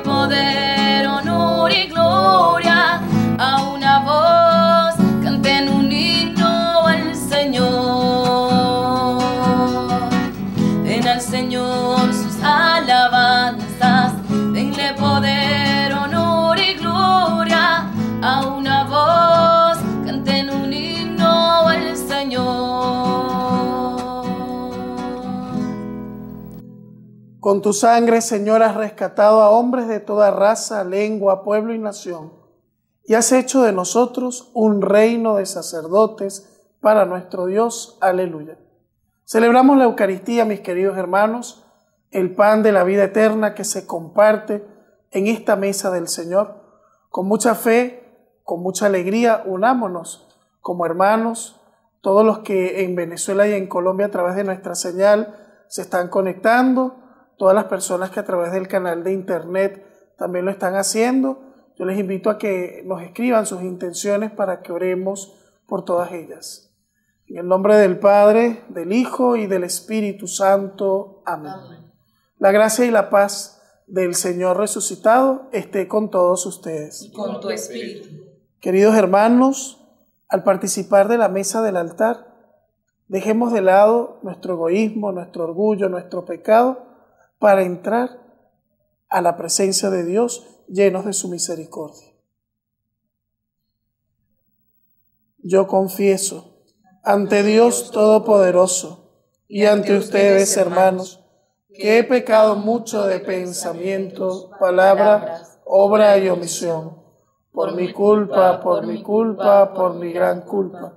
poder, honor y gloria. A una voz canten un himno al Señor. Den al Señor sus alabanzas, denle poder, honor y gloria. A una voz canten un himno al Señor. Con tu sangre, Señor, has rescatado a hombres de toda raza, lengua, pueblo y nación, y has hecho de nosotros un reino de sacerdotes para nuestro Dios. Aleluya. Celebramos la Eucaristía, mis queridos hermanos, el pan de la vida eterna que se comparte en esta mesa del Señor. Con mucha fe, con mucha alegría, unámonos como hermanos, todos los que en Venezuela y en Colombia a través de nuestra señal se están conectando, todas las personas que a través del canal de internet también lo están haciendo. Yo les invito a que nos escriban sus intenciones para que oremos por todas ellas. En el nombre del Padre, del Hijo y del Espíritu Santo. Amén. Amén. La gracia y la paz del Señor resucitado esté con todos ustedes. Y con tu espíritu. Queridos hermanos, al participar de la mesa del altar, dejemos de lado nuestro egoísmo, nuestro orgullo, nuestro pecado, para entrar a la presencia de Dios llenos de su misericordia. Yo confieso ante Dios Todopoderoso y ante ustedes, hermanos, que he pecado mucho de pensamiento, palabra, obra y omisión, por mi culpa, por mi gran culpa.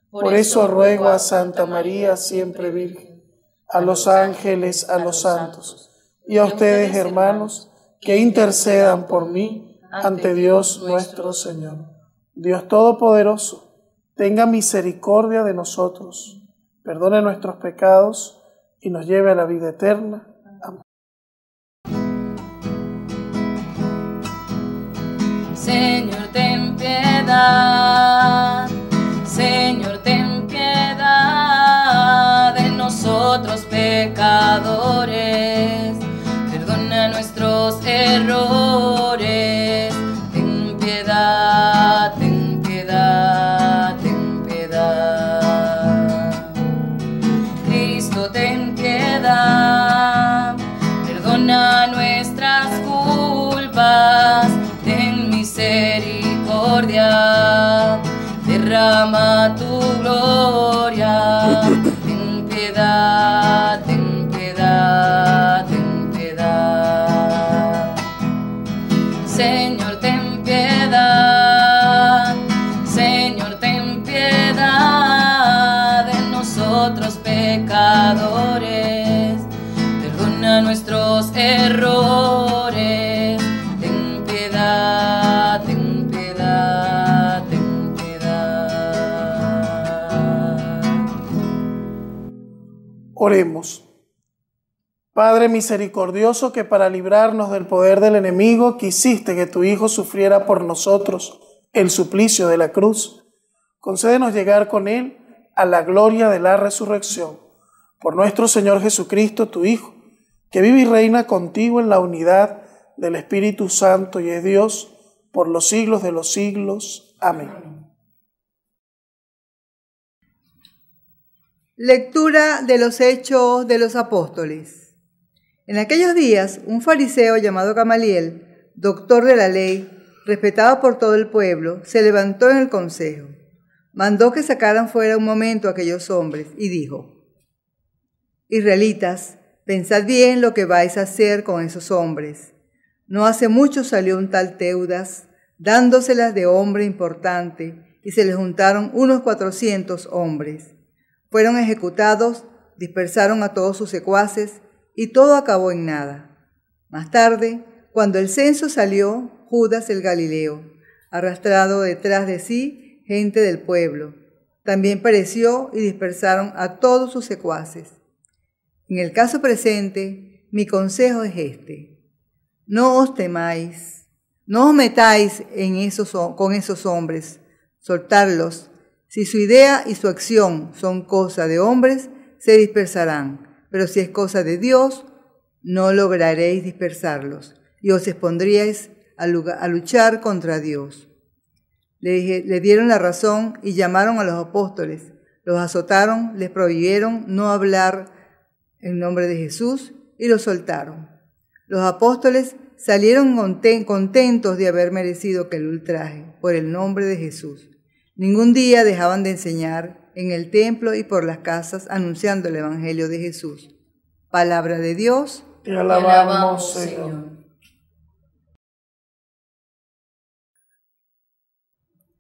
Por eso ruego a Santa María, siempre Virgen, a los ángeles, a los santos, y a ustedes, hermanos, que intercedan por mí ante Dios nuestro Señor. Dios Todopoderoso, tenga misericordia de nosotros, perdone nuestros pecados y nos lleve a la vida eterna. Amén. Señor, ten piedad. Señor, ten piedad de nosotros pecadores. Perdona nuestros errores. Ten piedad, ten piedad, ten piedad. Cristo, ten piedad. Perdona nuestras culpas. Ten misericordia. Derrama tu gloria. Ten piedad, ten piedad, ten piedad. Señor, ten piedad. Señor, ten piedad de nosotros pecadores. Perdona nuestros errores. Ten piedad, ten piedad, ten piedad. Oremos. Padre misericordioso, que para librarnos del poder del enemigo quisiste que tu Hijo sufriera por nosotros el suplicio de la cruz, concédenos llegar con él a la gloria de la resurrección. Por nuestro Señor Jesucristo, tu Hijo, que vive y reina contigo en la unidad del Espíritu Santo y es Dios por los siglos de los siglos. Amén. Lectura de los Hechos de los Apóstoles. En aquellos días, un fariseo llamado Gamaliel, doctor de la ley, respetado por todo el pueblo, se levantó en el consejo. Mandó que sacaran fuera un momento a aquellos hombres y dijo: Israelitas, pensad bien lo que vais a hacer con esos hombres. No hace mucho salió un tal Teudas, dándoselas de hombre importante, y se le juntaron unos 400 hombres. Fueron ejecutados, dispersaron a todos sus secuaces, y todo acabó en nada. Más tarde, cuando el censo salió, Judas el Galileo, arrastrado detrás de sí gente del pueblo, también pereció y dispersaron a todos sus secuaces. En el caso presente, mi consejo es este: no os temáis, no os metáis con esos hombres, soltarlos. Si su idea y su acción son cosa de hombres, se dispersarán, pero si es cosa de Dios, no lograréis dispersarlos. y os expondríais a luchar contra Dios. Le dieron la razón y llamaron a los apóstoles. Los azotaron, les prohibieron no hablar en nombre de Jesús y los soltaron. Los apóstoles salieron contentos de haber merecido aquel ultraje por el nombre de Jesús. Ningún día dejaban de enseñar en el templo y por las casas anunciando el evangelio de Jesús. Palabra de Dios. Te alabamos, Señor.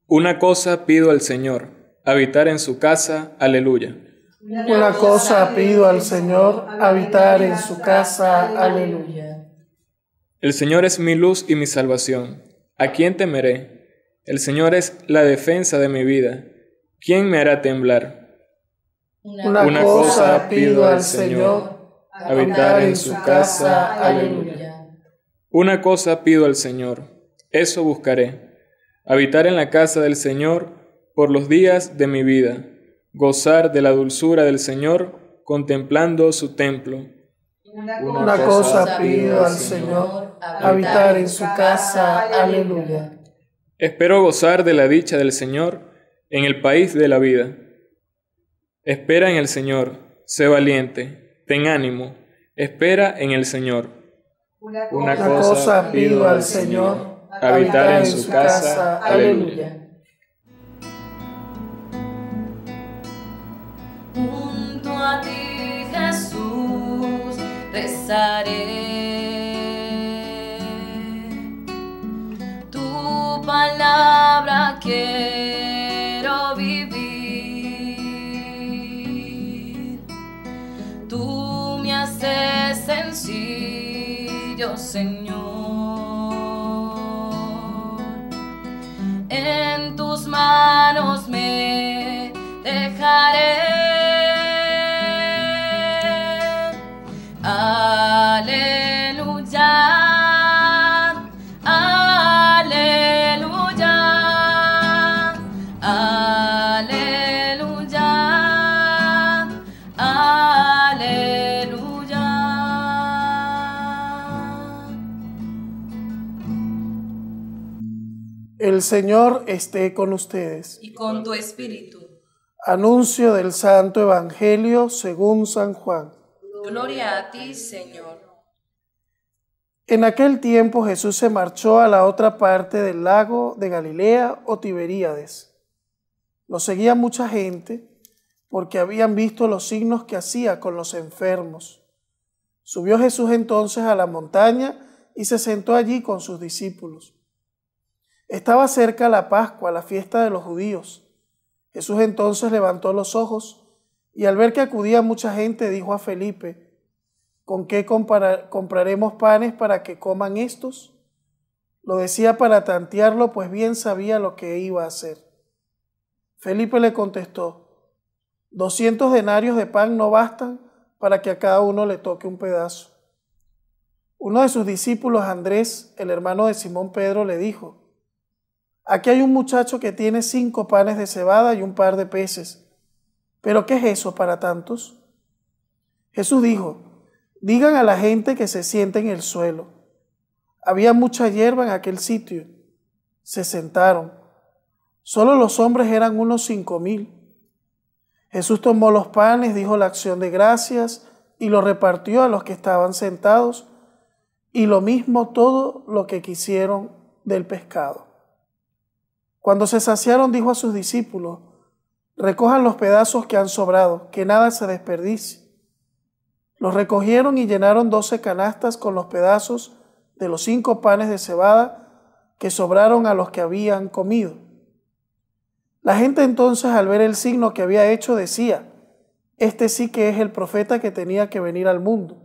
Una cosa pido al Señor, habitar en su casa, aleluya. Una cosa pido al Señor, habitar en su casa, aleluya. El Señor es mi luz y mi salvación. ¿A quién temeré? El Señor es la defensa de mi vida. ¿Quién me hará temblar? Una cosa pido al Señor, habitar en su casa, aleluya. Una cosa pido al Señor, eso buscaré. Habitar en la casa del Señor por los días de mi vida, gozar de la dulzura del Señor contemplando su templo. Una cosa pido al Señor, habitar en su casa, aleluya. Espero gozar de la dicha del Señor en el país de la vida. Espera en el Señor, sé valiente, ten ánimo, espera en el Señor. Una cosa pido al Señor, habitar en su casa, aleluya. Junto a ti, Jesús, rezaré. Tu palabra quiero vivir. Tú me haces sencillo, Señor. En tus manos me dejaré. Aleluya, aleluya, aleluya, aleluya. El Señor esté con ustedes. Y con tu espíritu. Anuncio del Santo Evangelio según San Juan. Gloria a ti, Señor. En aquel tiempo Jesús se marchó a la otra parte del lago de Galilea o Tiberíades. Lo seguía mucha gente porque habían visto los signos que hacía con los enfermos. Subió Jesús entonces a la montaña y se sentó allí con sus discípulos. Estaba cerca la Pascua, la fiesta de los judíos. Jesús entonces levantó los ojos y al ver que acudía mucha gente dijo a Felipe: ¿con qué compraremos panes para que coman estos? Lo decía para tantearlo, pues bien sabía lo que iba a hacer. Felipe le contestó: 200 denarios de pan no bastan para que a cada uno le toque un pedazo. Uno de sus discípulos, Andrés, el hermano de Simón Pedro, le dijo: aquí hay un muchacho que tiene 5 panes de cebada y un par de peces. ¿Pero qué es eso para tantos? Jesús dijo: digan a la gente que se siente en el suelo. Había mucha hierba en aquel sitio. Se sentaron. Solo los hombres eran unos 5,000. Jesús tomó los panes, dijo la acción de gracias y los repartió a los que estaban sentados, y lo mismo todo lo que quisieron del pescado. Cuando se saciaron, dijo a sus discípulos: recojan los pedazos que han sobrado, que nada se desperdicie. Los recogieron y llenaron 12 canastas con los pedazos de los 5 panes de cebada que sobraron a los que habían comido. La gente entonces, al ver el signo que había hecho, decía: este sí que es el profeta que tenía que venir al mundo.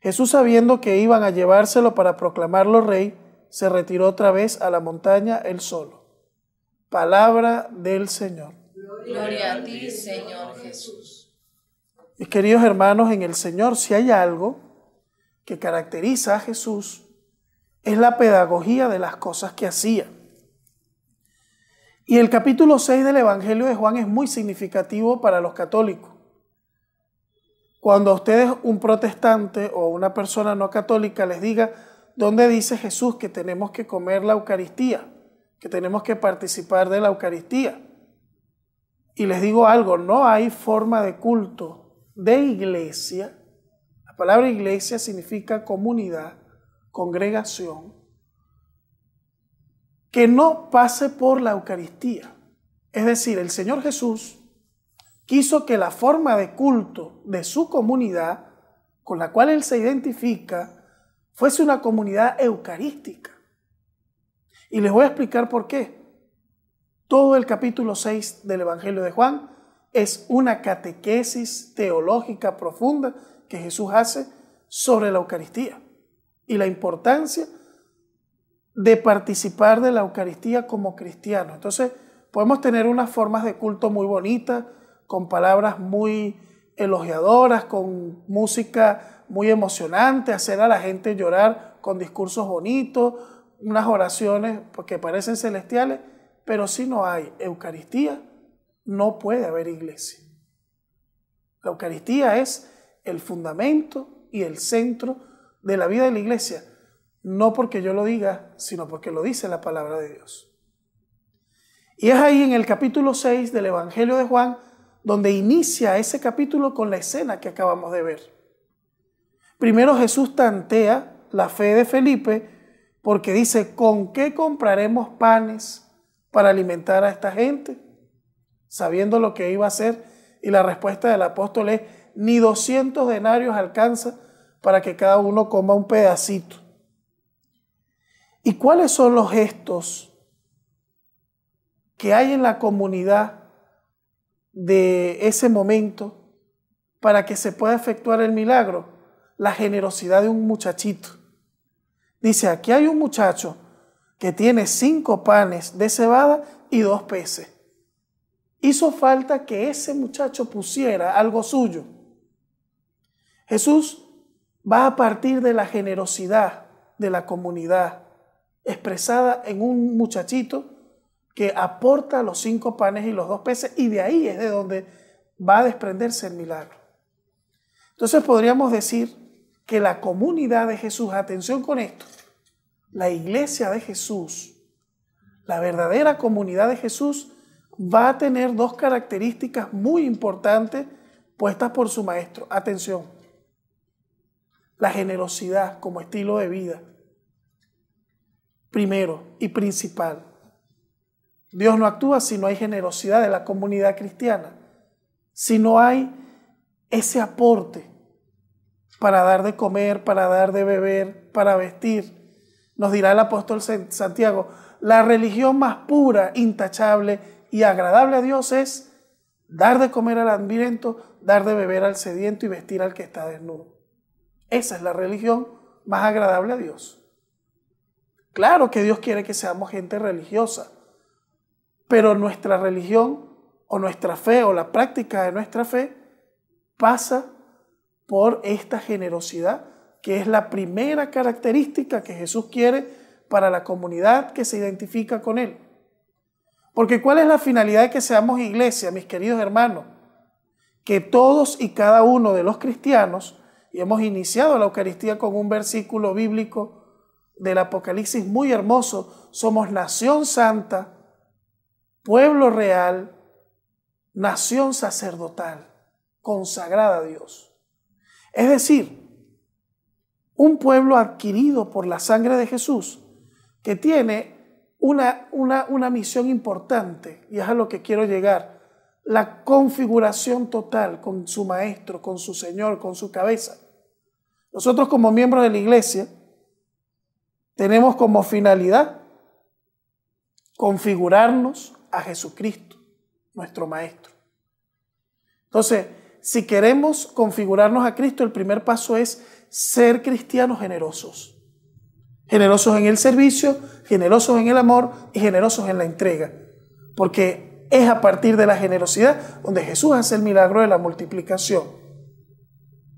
Jesús, sabiendo que iban a llevárselo para proclamarlo rey, se retiró otra vez a la montaña él solo. Palabra del Señor. Gloria a ti, Señor Jesús. Mis queridos hermanos en el Señor, si hay algo que caracteriza a Jesús, es la pedagogía de las cosas que hacía. Y el capítulo 6 del Evangelio de Juan es muy significativo para los católicos. Cuando a ustedes un protestante o una persona no católica les diga donde dice Jesús que tenemos que comer la Eucaristía, que tenemos que participar de la Eucaristía. Y les digo algo, no hay forma de culto de iglesia. La palabra iglesia significa comunidad, congregación, que no pase por la Eucaristía. Es decir, el Señor Jesús quiso que la forma de culto de su comunidad, con la cual Él se identifica, fuese una comunidad eucarística. Y les voy a explicar por qué. Todo el capítulo 6 del Evangelio de Juan es una catequesis teológica profunda que Jesús hace sobre la Eucaristía y la importancia de participar de la Eucaristía como cristianos. Entonces, podemos tener unas formas de culto muy bonitas, con palabras muy elogiadoras, con música muy emocionante, hacer a la gente llorar con discursos bonitos, unas oraciones que parecen celestiales, pero si no hay Eucaristía, no puede haber iglesia. La Eucaristía es el fundamento y el centro de la vida de la iglesia, no porque yo lo diga, sino porque lo dice la palabra de Dios. Y es ahí en el capítulo 6 del Evangelio de Juan donde inicia ese capítulo con la escena que acabamos de ver. Primero Jesús tantea la fe de Felipe porque dice, ¿con qué compraremos panes para alimentar a esta gente? Sabiendo lo que iba a hacer, y la respuesta del apóstol es, ni 200 denarios alcanza para que cada uno coma un pedacito. ¿Y cuáles son los gestos que hay en la comunidad de ese momento para que se pueda efectuar el milagro? La generosidad de un muchachito. Dice, aquí hay un muchacho que tiene 5 panes de cebada y 2 peces. Hizo falta que ese muchacho pusiera algo suyo. Jesús va a partir de la generosidad de la comunidad expresada en un muchachito que aporta los 5 panes y los 2 peces, y de ahí es de donde va a desprenderse el milagro. Entonces podríamos decir que la comunidad de Jesús, atención con esto, la iglesia de Jesús, la verdadera comunidad de Jesús, va a tener 2 características muy importantes puestas por su maestro. Atención, la generosidad como estilo de vida, primero y principal. Dios no actúa si no hay generosidad de la comunidad cristiana, si no hay ese aporte para dar de comer, para dar de beber, para vestir. Nos dirá el apóstol Santiago, la religión más pura, intachable y agradable a Dios es dar de comer al hambriento, dar de beber al sediento y vestir al que está desnudo. Esa es la religión más agradable a Dios. Claro que Dios quiere que seamos gente religiosa, pero nuestra religión o nuestra fe o la práctica de nuestra fe pasa por esta generosidad, que es la primera característica que Jesús quiere para la comunidad que se identifica con Él. Porque ¿cuál es la finalidad de que seamos iglesia, mis queridos hermanos? Que todos y cada uno de los cristianos, y hemos iniciado la Eucaristía con un versículo bíblico del Apocalipsis muy hermoso, somos nación santa, pueblo real, nación sacerdotal, consagrada a Dios. Es decir, un pueblo adquirido por la sangre de Jesús que tiene una misión importante, y es a lo que quiero llegar, la configuración total con su maestro, con su Señor, con su cabeza. Nosotros como miembros de la iglesia tenemos como finalidad configurarnos a Jesucristo, nuestro maestro. Entonces, si queremos configurarnos a Cristo, el primer paso es ser cristianos generosos. Generosos en el servicio, generosos en el amor y generosos en la entrega. Porque es a partir de la generosidad donde Jesús hace el milagro de la multiplicación.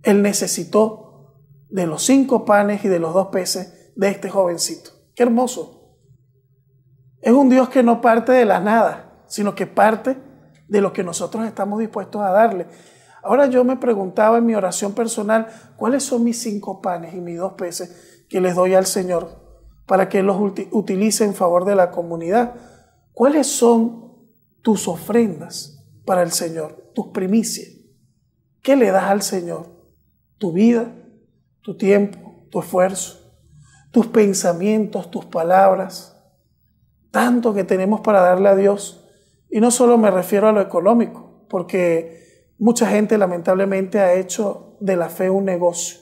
Él necesitó de los 5 panes y de los 2 peces de este jovencito. ¡Qué hermoso! Es un Dios que no parte de la nada, sino que parte de lo que nosotros estamos dispuestos a darle. Ahora yo me preguntaba en mi oración personal, ¿cuáles son mis 5 panes y mis 2 peces que les doy al Señor para que los utilice en favor de la comunidad? ¿Cuáles son tus ofrendas para el Señor, tus primicias? ¿Qué le das al Señor? Tu vida, tu tiempo, tu esfuerzo, tus pensamientos, tus palabras. Tanto que tenemos para darle a Dios. Y no solo me refiero a lo económico, porque mucha gente lamentablemente ha hecho de la fe un negocio.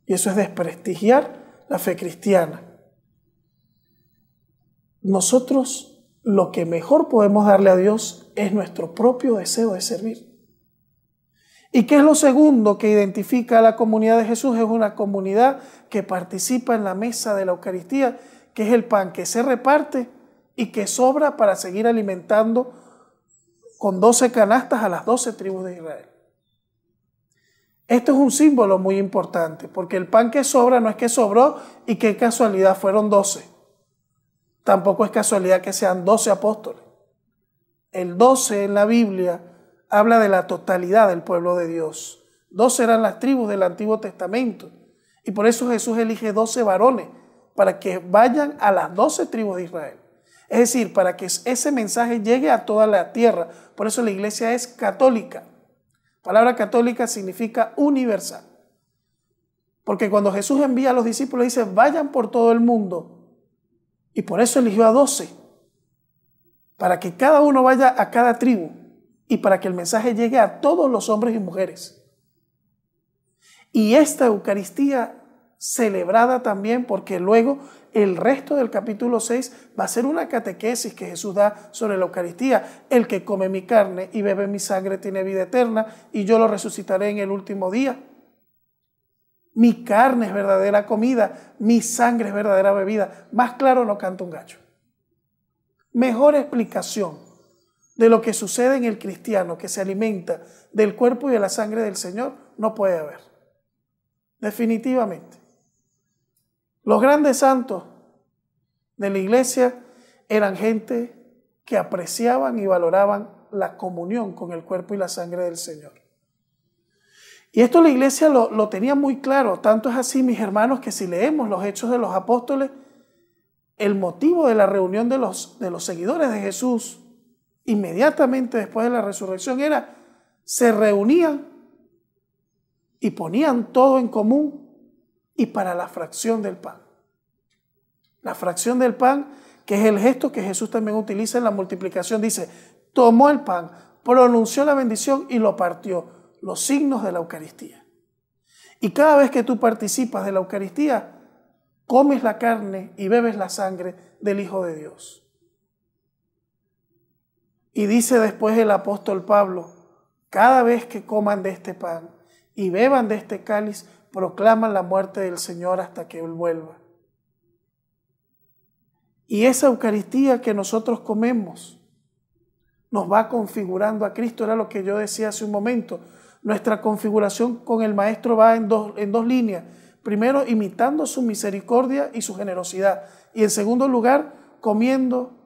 Y eso es desprestigiar la fe cristiana. Nosotros lo que mejor podemos darle a Dios es nuestro propio deseo de servir. ¿Y qué es lo segundo que identifica a la comunidad de Jesús? Es una comunidad que participa en la mesa de la Eucaristía, que es el pan que se reparte y que sobra para seguir alimentando con 12 canastas a las 12 tribus de Israel. Esto es un símbolo muy importante, porque el pan que sobra no es que sobró y qué casualidad fueron 12. Tampoco es casualidad que sean 12 apóstoles. El 12 en la Biblia habla de la totalidad del pueblo de Dios. 12 eran las tribus del Antiguo Testamento. Y por eso Jesús elige 12 varones para que vayan a las 12 tribus de Israel. Es decir, para que ese mensaje llegue a toda la tierra. Por eso la iglesia es católica. La palabra católica significa universal. Porque cuando Jesús envía a los discípulos, dice, vayan por todo el mundo. Y por eso eligió a 12. Para que cada uno vaya a cada tribu. Y para que el mensaje llegue a todos los hombres y mujeres. Y esta Eucaristía celebrada también, porque luego el resto del capítulo 6 va a ser una catequesis que Jesús da sobre la Eucaristía. El que come mi carne y bebe mi sangre tiene vida eterna y yo lo resucitaré en el último día. Mi carne es verdadera comida, mi sangre es verdadera bebida. Más claro no canta un gallo. Mejor explicación de lo que sucede en el cristiano que se alimenta del cuerpo y de la sangre del Señor no puede haber. Definitivamente. Los grandes santos de la iglesia eran gente que apreciaban y valoraban la comunión con el cuerpo y la sangre del Señor. Y esto la iglesia lo tenía muy claro. Tanto es así, mis hermanos, que si leemos los Hechos de los Apóstoles, el motivo de la reunión de los seguidores de Jesús inmediatamente después de la resurrección era, se reunían y ponían todo en común y para la fracción del pan. La fracción del pan, que es el gesto que Jesús también utiliza en la multiplicación, dice, tomó el pan, pronunció la bendición y lo partió, los signos de la Eucaristía. Y cada vez que tú participas de la Eucaristía, comes la carne y bebes la sangre del Hijo de Dios. Y dice después el apóstol Pablo, cada vez que coman de este pan y beban de este cáliz, proclaman la muerte del Señor hasta que Él vuelva. Y esa Eucaristía que nosotros comemos nos va configurando a Cristo. Era lo que yo decía hace un momento. Nuestra configuración con el Maestro va en dos líneas. Primero, imitando su misericordia y su generosidad. Y en segundo lugar, comiendo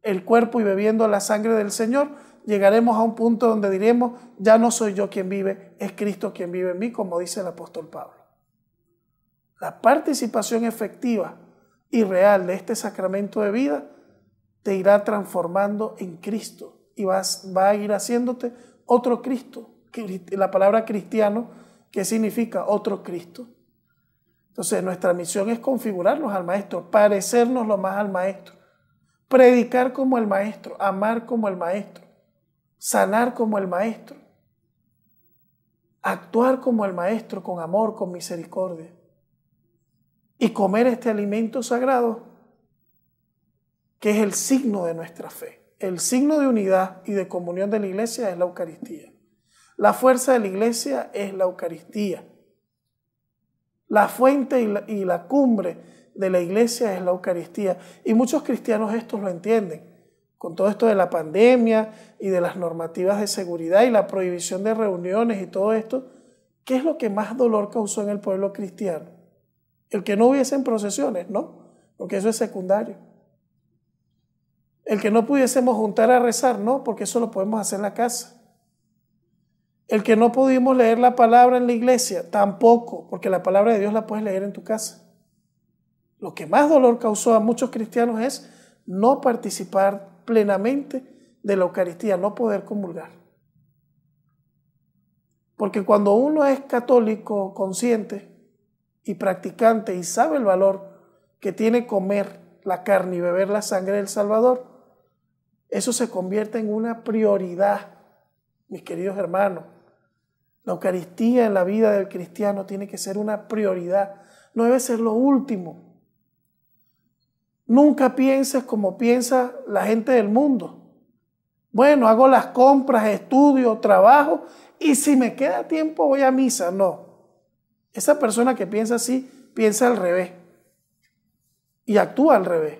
el cuerpo y bebiendo la sangre del Señor, llegaremos a un punto donde diremos, ya no soy yo quien vive, es Cristo quien vive en mí, como dice el apóstol Pablo. La participación efectiva y real de este sacramento de vida te irá transformando en Cristo y va a ir haciéndote otro Cristo. La palabra cristiano, ¿qué significa? Otro Cristo. Entonces nuestra misión es configurarnos al Maestro, parecernos lo más al Maestro, predicar como el Maestro, amar como el Maestro, sanar como el Maestro, actuar como el Maestro, con amor, con misericordia. Y comer este alimento sagrado, que es el signo de nuestra fe. El signo de unidad y de comunión de la iglesia es la Eucaristía. La fuerza de la iglesia es la Eucaristía. La fuente y la cumbre de la iglesia es la Eucaristía. Y muchos cristianos esto lo entienden. Con todo esto de la pandemia y de las normativas de seguridad y la prohibición de reuniones y todo esto, ¿qué es lo que más dolor causó en el pueblo cristiano? El que no hubiesen procesiones, ¿no? Porque eso es secundario. El que no pudiésemos juntar a rezar, ¿no? Porque eso lo podemos hacer en la casa. El que no pudimos leer la palabra en la iglesia, tampoco, porque la palabra de Dios la puedes leer en tu casa. Lo que más dolor causó a muchos cristianos es no participar plenamente de la Eucaristía, no poder comulgar. Porque cuando uno es católico consciente y practicante y sabe el valor que tiene comer la carne y beber la sangre del Salvador, eso se convierte en una prioridad, mis queridos hermanos. La Eucaristía en la vida del cristiano tiene que ser una prioridad, no debe ser lo último. Nunca pienses como piensa la gente del mundo. Bueno, hago las compras, estudio, trabajo y si me queda tiempo voy a misa. No. Esa persona que piensa así, piensa al revés y actúa al revés.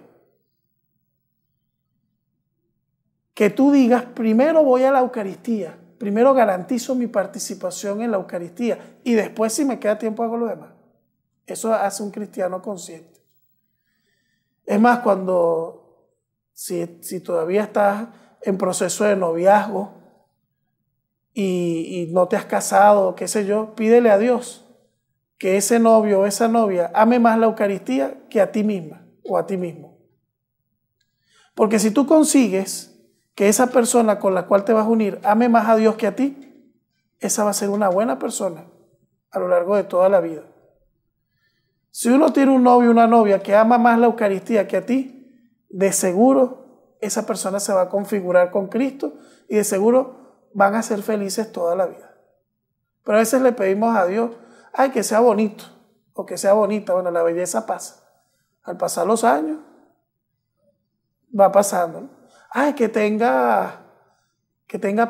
Que tú digas, primero voy a la Eucaristía, primero garantizo mi participación en la Eucaristía y después si me queda tiempo hago lo demás. Eso hace un cristiano consciente. Es más, si todavía estás en proceso de noviazgo y no te has casado, qué sé yo, pídele a Dios que ese novio o esa novia ame más la Eucaristía que a ti misma o a ti mismo. Porque si tú consigues que esa persona con la cual te vas a unir ame más a Dios que a ti, esa va a ser una buena persona a lo largo de toda la vida. Si uno tiene un novio o una novia que ama más la Eucaristía que a ti, de seguro esa persona se va a configurar con Cristo y de seguro van a ser felices toda la vida. Pero a veces le pedimos a Dios, ay, que sea bonito o que sea bonita. Bueno, la belleza pasa. Al pasar los años, va pasando, ¿no? Ay, que tenga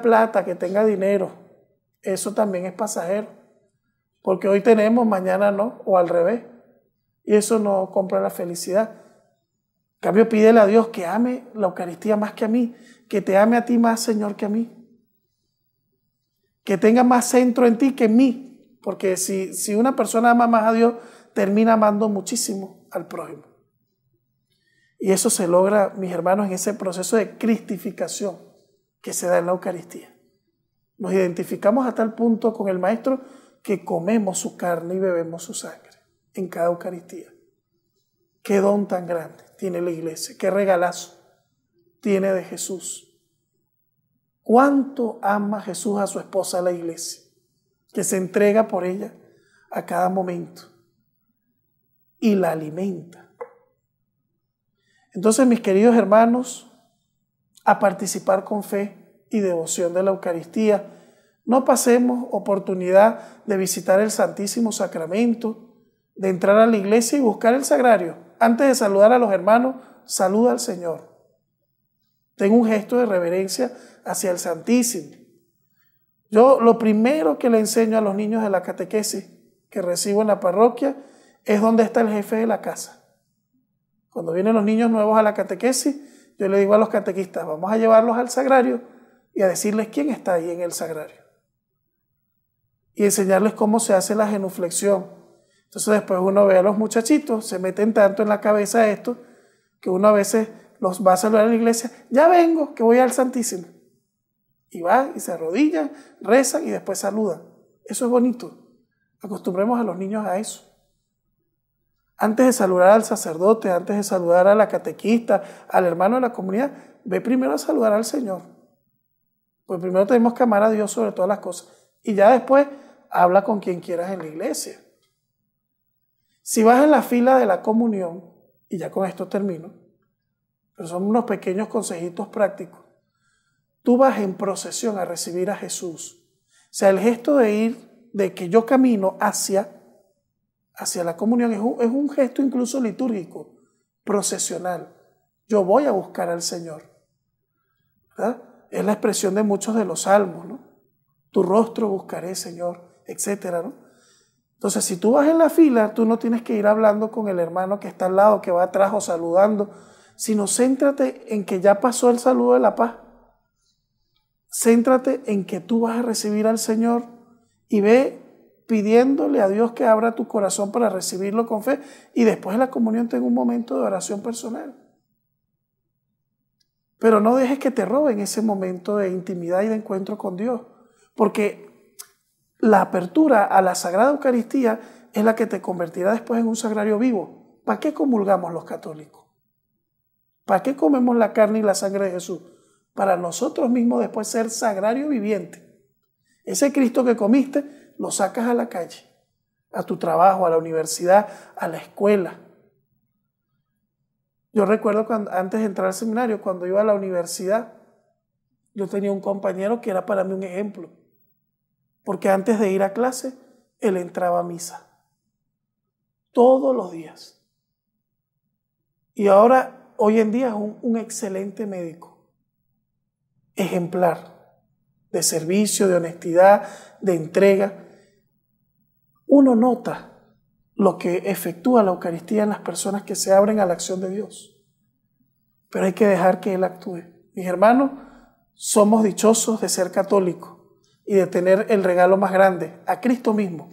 plata, que tenga dinero. Eso también es pasajero. Porque hoy tenemos, mañana no, o al revés. Y eso no compra la felicidad. En cambio, pídele a Dios que ame la Eucaristía más que a mí, que te ame a ti más, Señor, que a mí. Que tenga más centro en ti que en mí. Porque si una persona ama más a Dios, termina amando muchísimo al prójimo. Y eso se logra, mis hermanos, en ese proceso de cristificación que se da en la Eucaristía. Nos identificamos a tal punto con el Maestro que comemos su carne y bebemos su sangre en cada Eucaristía. Qué don tan grande tiene la iglesia, qué regalazo tiene de Jesús. ¿Cuánto ama Jesús a su esposa, la iglesia? Que se entrega por ella a cada momento y la alimenta. Entonces, mis queridos hermanos, a participar con fe y devoción de la Eucaristía, no pasemos oportunidad de visitar el Santísimo Sacramento, de entrar a la iglesia y buscar el sagrario. Antes de saludar a los hermanos, saluda al Señor. Ten un gesto de reverencia hacia el Santísimo. Yo lo primero que le enseño a los niños de la catequesis que recibo en la parroquia es dónde está el jefe de la casa. Cuando vienen los niños nuevos a la catequesis, yo le digo a los catequistas, vamos a llevarlos al sagrario y a decirles quién está ahí en el sagrario. Y enseñarles cómo se hace la genuflexión. Entonces después uno ve a los muchachitos, se meten tanto en la cabeza esto, que uno a veces los va a saludar en la iglesia, ya vengo, que voy al Santísimo. Y va y se arrodillan, rezan y después saludan. Eso es bonito. Acostumbremos a los niños a eso. Antes de saludar al sacerdote, antes de saludar a la catequista, al hermano de la comunidad, ve primero a saludar al Señor. Pues primero tenemos que amar a Dios sobre todas las cosas. Y ya después habla con quien quieras en la iglesia. Si vas en la fila de la comunión, y ya con esto termino, pero son unos pequeños consejitos prácticos, tú vas en procesión a recibir a Jesús. O sea, el gesto de ir, de que yo camino hacia la comunión, es un gesto incluso litúrgico, procesional. Yo voy a buscar al Señor, ¿verdad? Es la expresión de muchos de los salmos, ¿no? Tu rostro buscaré, Señor, etcétera, ¿no? Entonces, si tú vas en la fila, tú no tienes que ir hablando con el hermano que está al lado, que va atrás o saludando, sino céntrate en que ya pasó el saludo de la paz. Céntrate en que tú vas a recibir al Señor y ve pidiéndole a Dios que abra tu corazón para recibirlo con fe y después de la comunión ten un momento de oración personal. Pero no dejes que te roben ese momento de intimidad y de encuentro con Dios, porque la apertura a la Sagrada Eucaristía es la que te convertirá después en un sagrario vivo. ¿Para qué comulgamos los católicos? ¿Para qué comemos la carne y la sangre de Jesús? Para nosotros mismos después ser sagrario viviente. Ese Cristo que comiste lo sacas a la calle, a tu trabajo, a la universidad, a la escuela. Yo recuerdo antes de entrar al seminario, cuando iba a la universidad, yo tenía un compañero que era para mí un ejemplo, porque antes de ir a clase, él entraba a misa, todos los días. Y ahora, hoy en día, es un excelente médico, ejemplar, de servicio, de honestidad, de entrega. Uno nota lo que efectúa la Eucaristía en las personas que se abren a la acción de Dios. Pero hay que dejar que Él actúe. Mis hermanos, somos dichosos de ser católicos y de tener el regalo más grande, a Cristo mismo,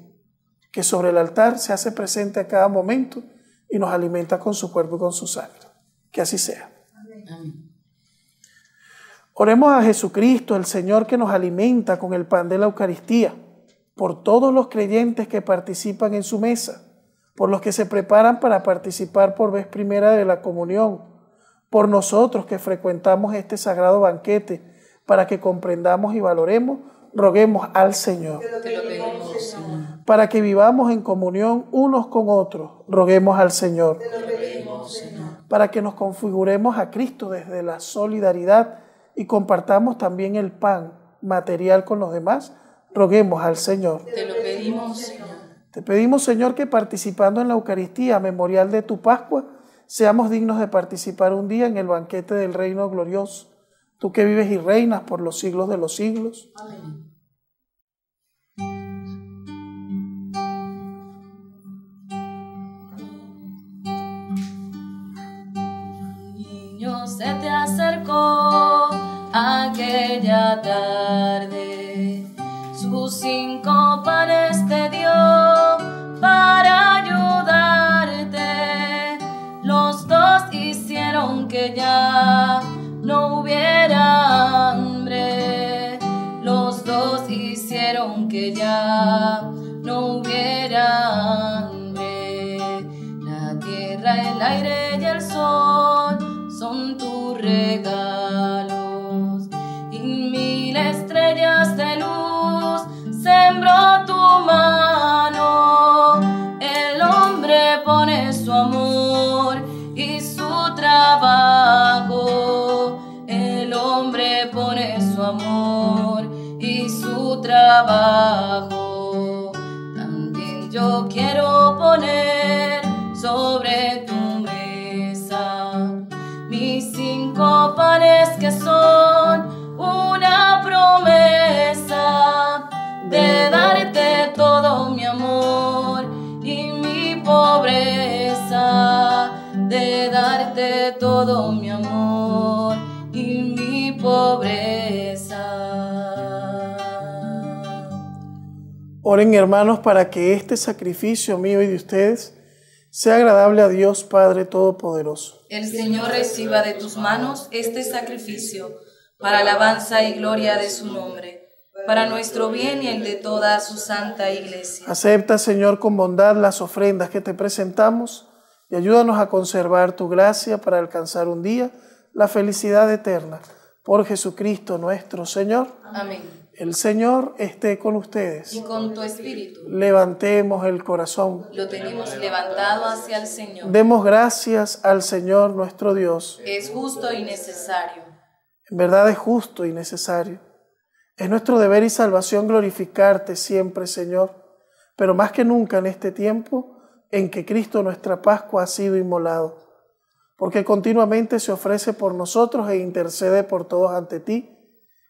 que sobre el altar se hace presente a cada momento y nos alimenta con su cuerpo y con su sangre. Que así sea. Amén. Oremos a Jesucristo, el Señor que nos alimenta con el pan de la Eucaristía, por todos los creyentes que participan en su mesa, por los que se preparan para participar por vez primera de la comunión, por nosotros que frecuentamos este sagrado banquete, para que comprendamos y valoremos, roguemos al Señor. Te lo pedimos, Señor. Para que vivamos en comunión unos con otros, roguemos al Señor. Te lo pedimos, Señor. Para que nos configuremos a Cristo desde la solidaridad y compartamos también el pan material con los demás, roguemos al Señor. Te lo pedimos, Señor. Te pedimos, Señor, que participando en la Eucaristía memorial de tu Pascua, seamos dignos de participar un día en el banquete del reino glorioso. Tú que vives y reinas por los siglos de los siglos. Amén. Niño se te acercó aquella tarde, sus 5 panes te dio para ayudarte. Los 2 hicieron que ya no hubiera hambre. Los 2 hicieron que ya no hubiera hambre. La tierra, el aire y el sol son tus regalos, y 1000 estrellas de luz sembró tu mano. El hombre pone su amor y su trabajo. El hombre pone su amor y su trabajo. También yo quiero poner sobre tu mesa mis 5 panes que son una promesa de darte todo mi amor y mi pobreza, de darte todo mi amor y mi pobreza. Oren, hermanos, para que este sacrificio mío y de ustedes sea agradable a Dios Padre Todopoderoso. El Señor reciba de tus manos este sacrificio para alabanza y gloria de su nombre, para nuestro bien y el de toda su santa iglesia. Acepta, Señor, con bondad las ofrendas que te presentamos y ayúdanos a conservar tu gracia para alcanzar un día la felicidad eterna. Por Jesucristo nuestro Señor. Amén. El Señor esté con ustedes. Y con tu espíritu. Levantemos el corazón. Lo tenemos levantado hacia el Señor. Demos gracias al Señor nuestro Dios. Es justo y necesario. En verdad es justo y necesario. Es nuestro deber y salvación glorificarte siempre, Señor, pero más que nunca en este tiempo en que Cristo nuestra Pascua ha sido inmolado, porque continuamente se ofrece por nosotros e intercede por todos ante ti.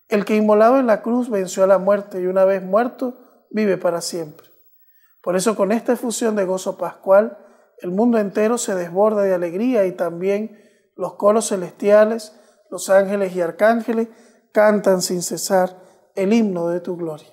El que inmolado en la cruz venció a la muerte y una vez muerto vive para siempre. Por eso con esta efusión de gozo pascual el mundo entero se desborda de alegría y también los coros celestiales, los ángeles y arcángeles cantan sin cesar el himno de tu gloria.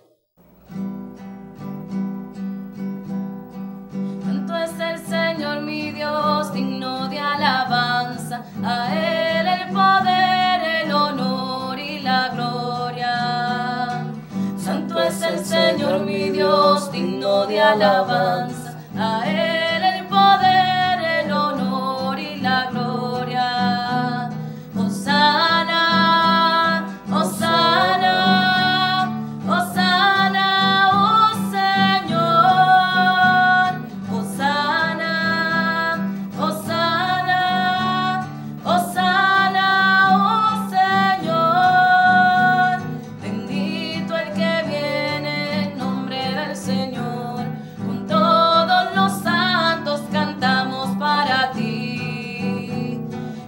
Santo es el Señor mi Dios, digno de alabanza, a Él el poder, el honor y la gloria. Santo es el Señor mi Dios, y alabanza, a Él el poder, el honor y la gloria. Hosana, Hosana, Hosana, oh Señor. Hosana, Hosana, Hosana, oh Señor. Bendito el que viene en nombre del Señor. Con todos los santos cantamos para ti.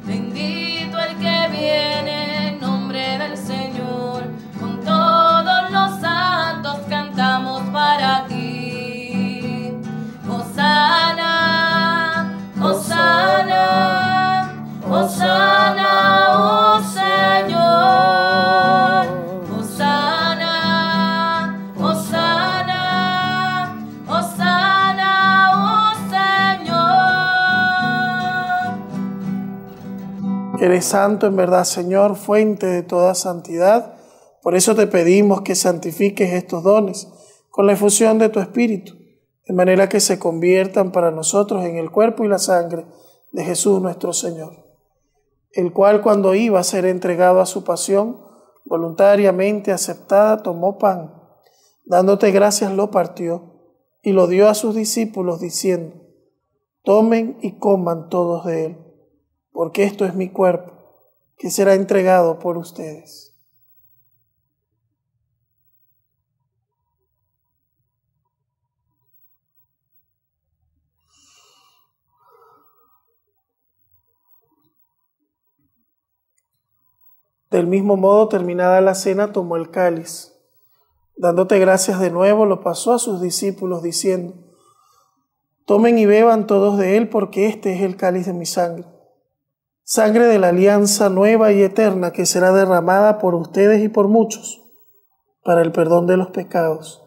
Bendito el que viene en nombre del Señor. Con todos los santos cantamos para ti. Hosana, Hosana, Hosana, oh Señor. Hosana, Hosana, Hosana, oh Señor. Eres santo en verdad, Señor, fuente de toda santidad. Por eso te pedimos que santifiques estos dones con la efusión de tu Espíritu, de manera que se conviertan para nosotros en el cuerpo y la sangre de Jesús nuestro Señor, el cual, cuando iba a ser entregado a su pasión, voluntariamente aceptada, tomó pan, dándote gracias lo partió y lo dio a sus discípulos diciendo: tomen y coman todos de él, porque esto es mi cuerpo, que será entregado por ustedes. Del mismo modo, terminada la cena, tomó el cáliz. Dándote gracias de nuevo, lo pasó a sus discípulos diciendo: tomen y beban todos de él, porque este es el cáliz de mi sangre, sangre de la alianza nueva y eterna, que será derramada por ustedes y por muchos para el perdón de los pecados.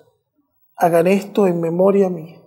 Hagan esto en memoria mía.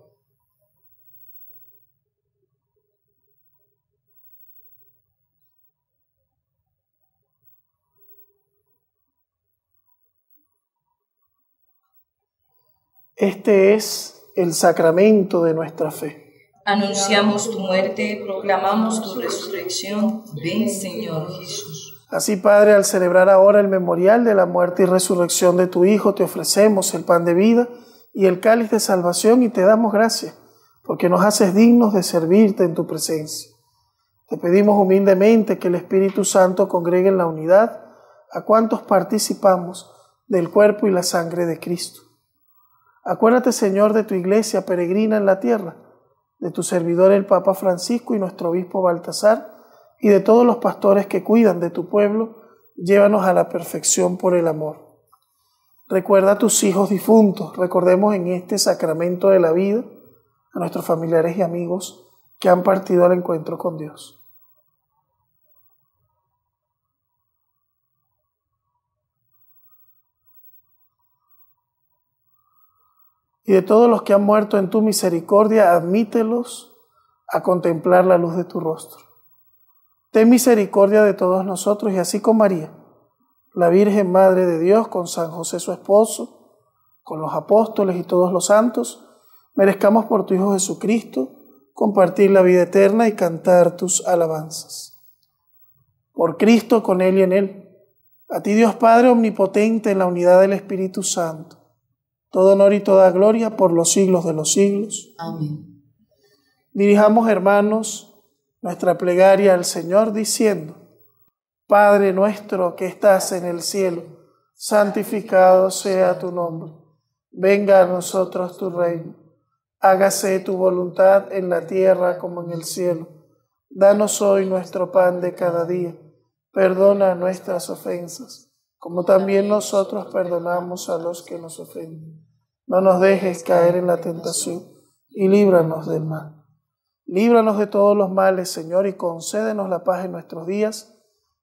Este es el sacramento de nuestra fe. Anunciamos tu muerte, proclamamos tu resurrección. Ven, Señor Jesús. Así, Padre, al celebrar ahora el memorial de la muerte y resurrección de tu Hijo, te ofrecemos el pan de vida y el cáliz de salvación y te damos gracias, porque nos haces dignos de servirte en tu presencia. Te pedimos humildemente que el Espíritu Santo congregue en la unidad a cuantos participamos del cuerpo y la sangre de Cristo. Acuérdate, Señor, de tu iglesia peregrina en la tierra, de tu servidor el Papa Francisco y nuestro obispo Baltasar, y de todos los pastores que cuidan de tu pueblo. Llévanos a la perfección por el amor. Recuerda a tus hijos difuntos. Recordemos en este sacramento de la vida a nuestros familiares y amigos que han partido al encuentro con Dios. Y de todos los que han muerto en tu misericordia, admítelos a contemplar la luz de tu rostro. Ten misericordia de todos nosotros, y así con María, la Virgen Madre de Dios, con San José su esposo, con los apóstoles y todos los santos, merezcamos por tu Hijo Jesucristo compartir la vida eterna y cantar tus alabanzas. Por Cristo, con Él y en Él, a ti, Dios Padre omnipotente, en la unidad del Espíritu Santo, todo honor y toda gloria por los siglos de los siglos. Amén. Dirijamos, hermanos, nuestra plegaria al Señor diciendo: Padre nuestro que estás en el cielo, santificado sea tu nombre. Venga a nosotros tu reino. Hágase tu voluntad en la tierra como en el cielo. Danos hoy nuestro pan de cada día. Perdona nuestras ofensas, como también nosotros perdonamos a los que nos ofenden. No nos dejes caer en la tentación y líbranos del mal. Líbranos de todos los males, Señor, y concédenos la paz en nuestros días,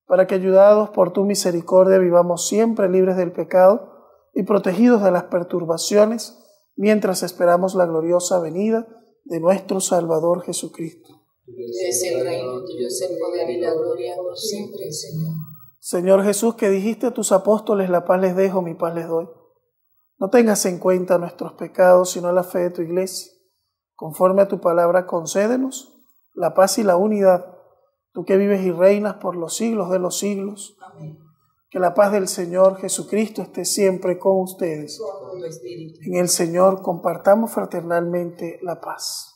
para que, ayudados por tu misericordia, vivamos siempre libres del pecado y protegidos de las perturbaciones, mientras esperamos la gloriosa venida de nuestro Salvador Jesucristo. Tuyo es el reino, tuyo es el poder y la gloria por siempre, Señor. Señor Jesús, que dijiste a tus apóstoles: la paz les dejo, mi paz les doy. No tengas en cuenta nuestros pecados, sino la fe de tu Iglesia. Conforme a tu palabra, concédenos la paz y la unidad, tú que vives y reinas por los siglos de los siglos. Amén. Que la paz del Señor Jesucristo esté siempre con ustedes. Con tu espíritu. En el Señor compartamos fraternalmente la paz.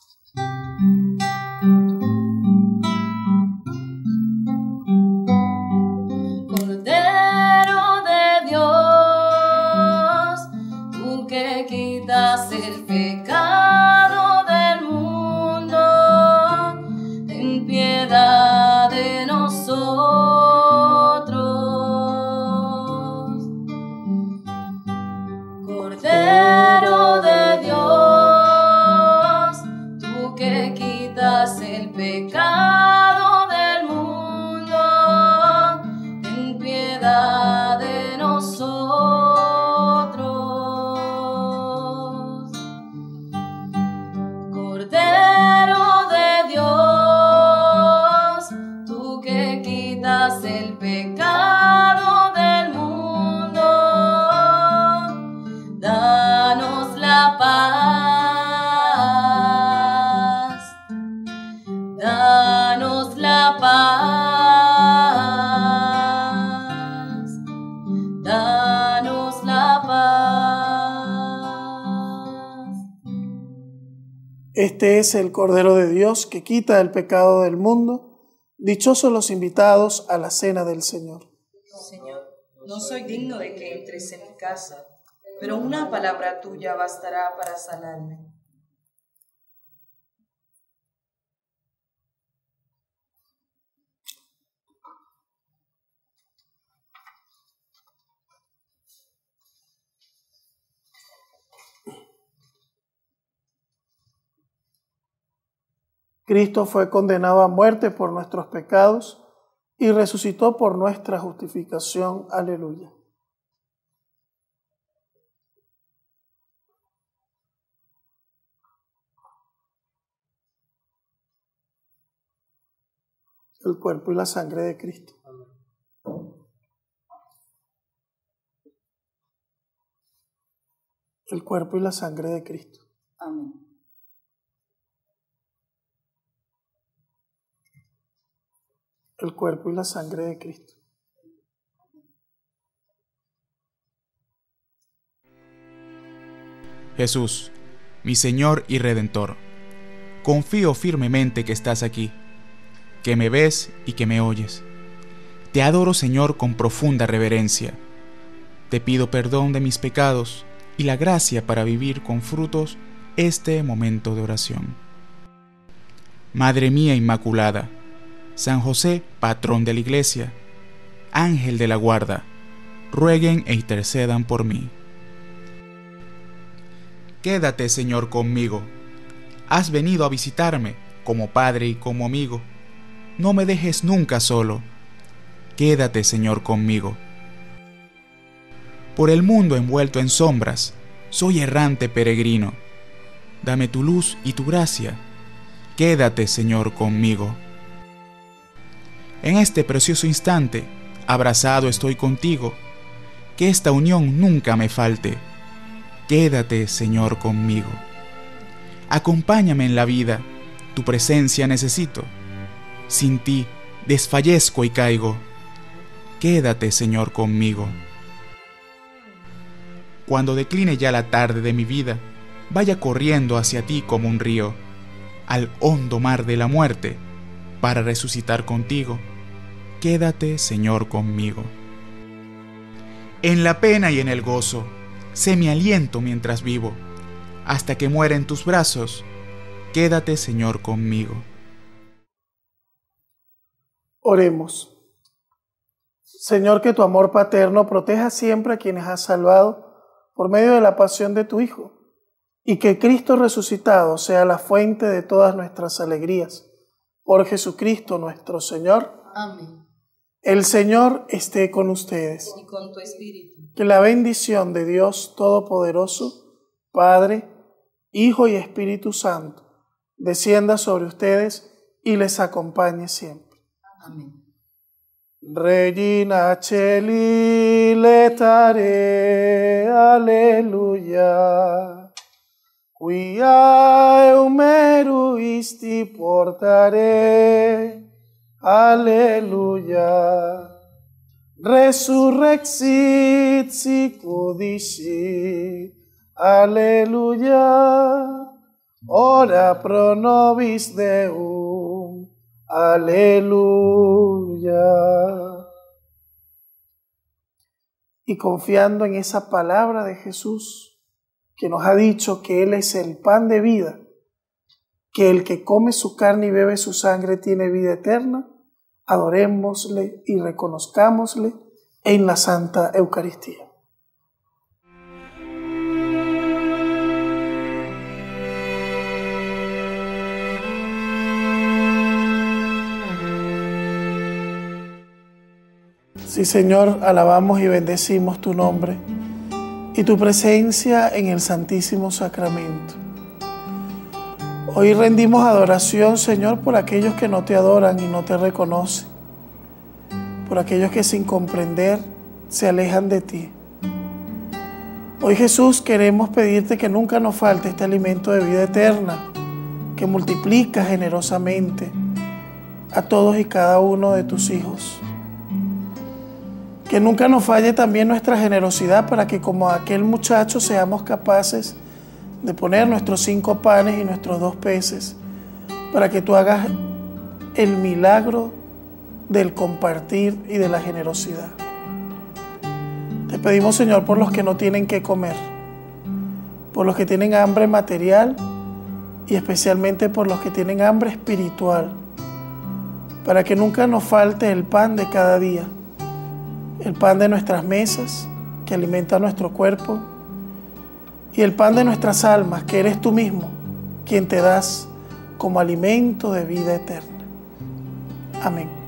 Cordero de Dios, tú que quitas el pecado del mundo, ten piedad de nosotros. Cordero de Dios, tú que quitas el pecado del mundo, ten piedad de nosotros. Cordero de Dios, tú que quitas el pecado del mundo, danos la paz, danos la paz, danos la paz. Este es el Cordero de Dios que quita el pecado del mundo. Dichosos los invitados a la cena del Señor. Señor, no soy digno de que entres en mi casa, pero una palabra tuya bastará para sanarme. Cristo fue condenado a muerte por nuestros pecados y resucitó por nuestra justificación. Aleluya. El cuerpo y la sangre de Cristo. El cuerpo y la sangre de Cristo. Amén. El cuerpo y la sangre de Cristo. Jesús, mi Señor y Redentor, confío firmemente que estás aquí, que me ves y que me oyes. Te adoro, Señor, con profunda reverencia. Te pido perdón de mis pecados y la gracia para vivir con frutos este momento de oración. Madre mía Inmaculada, San José, patrón de la Iglesia, Ángel de la guarda, rueguen e intercedan por mí. Quédate, Señor, conmigo. Has venido a visitarme como Padre y como amigo. No me dejes nunca solo. Quédate, Señor, conmigo. Por el mundo envuelto en sombras, soy errante peregrino. Dame tu luz y tu gracia. Quédate, Señor, conmigo. En este precioso instante, abrazado estoy contigo. Que esta unión nunca me falte. Quédate, Señor, conmigo. Acompáñame en la vida, tu presencia necesito. Sin ti desfallezco y caigo. Quédate, Señor, conmigo. Cuando decline ya la tarde de mi vida, vaya corriendo hacia ti como un río, al hondo mar de la muerte, para resucitar contigo. Quédate, Señor, conmigo. En la pena y en el gozo, sé mi aliento mientras vivo, hasta que muera en tus brazos. Quédate, Señor, conmigo. Oremos. Señor, que tu amor paterno proteja siempre a quienes has salvado por medio de la pasión de tu Hijo, y que Cristo resucitado sea la fuente de todas nuestras alegrías. Por Jesucristo nuestro Señor. Amén. El Señor esté con ustedes. Y con tu espíritu. Que la bendición de Dios Todopoderoso, Padre, Hijo y Espíritu Santo, descienda sobre ustedes y les acompañe siempre. Amén. Regina Celi letare, alleluia. Quia eumeruisti portare, alleluia. Resurrexit sic dicit, alleluia. Ora pro nobis Deum, aleluya. Y confiando en esa palabra de Jesús, que nos ha dicho que Él es el pan de vida, que el que come su carne y bebe su sangre tiene vida eterna, adorémosle y reconozcámosle en la Santa Eucaristía. Sí, Señor, alabamos y bendecimos tu nombre y tu presencia en el Santísimo Sacramento. Hoy rendimos adoración, Señor, por aquellos que no te adoran y no te reconocen, por aquellos que sin comprender se alejan de ti. Hoy, Jesús, queremos pedirte que nunca nos falte este alimento de vida eterna, que multiplica generosamente a todos y cada uno de tus hijos. Que nunca nos falle también nuestra generosidad para que, como aquel muchacho, seamos capaces de poner nuestros 5 panes y nuestros 2 peces, para que tú hagas el milagro del compartir y de la generosidad. Te pedimos, Señor, por los que no tienen qué comer, por los que tienen hambre material y especialmente por los que tienen hambre espiritual, para que nunca nos falte el pan de cada día, el pan de nuestras mesas, que alimenta nuestro cuerpo, y el pan de nuestras almas, que eres tú mismo, quien te das como alimento de vida eterna. Amén.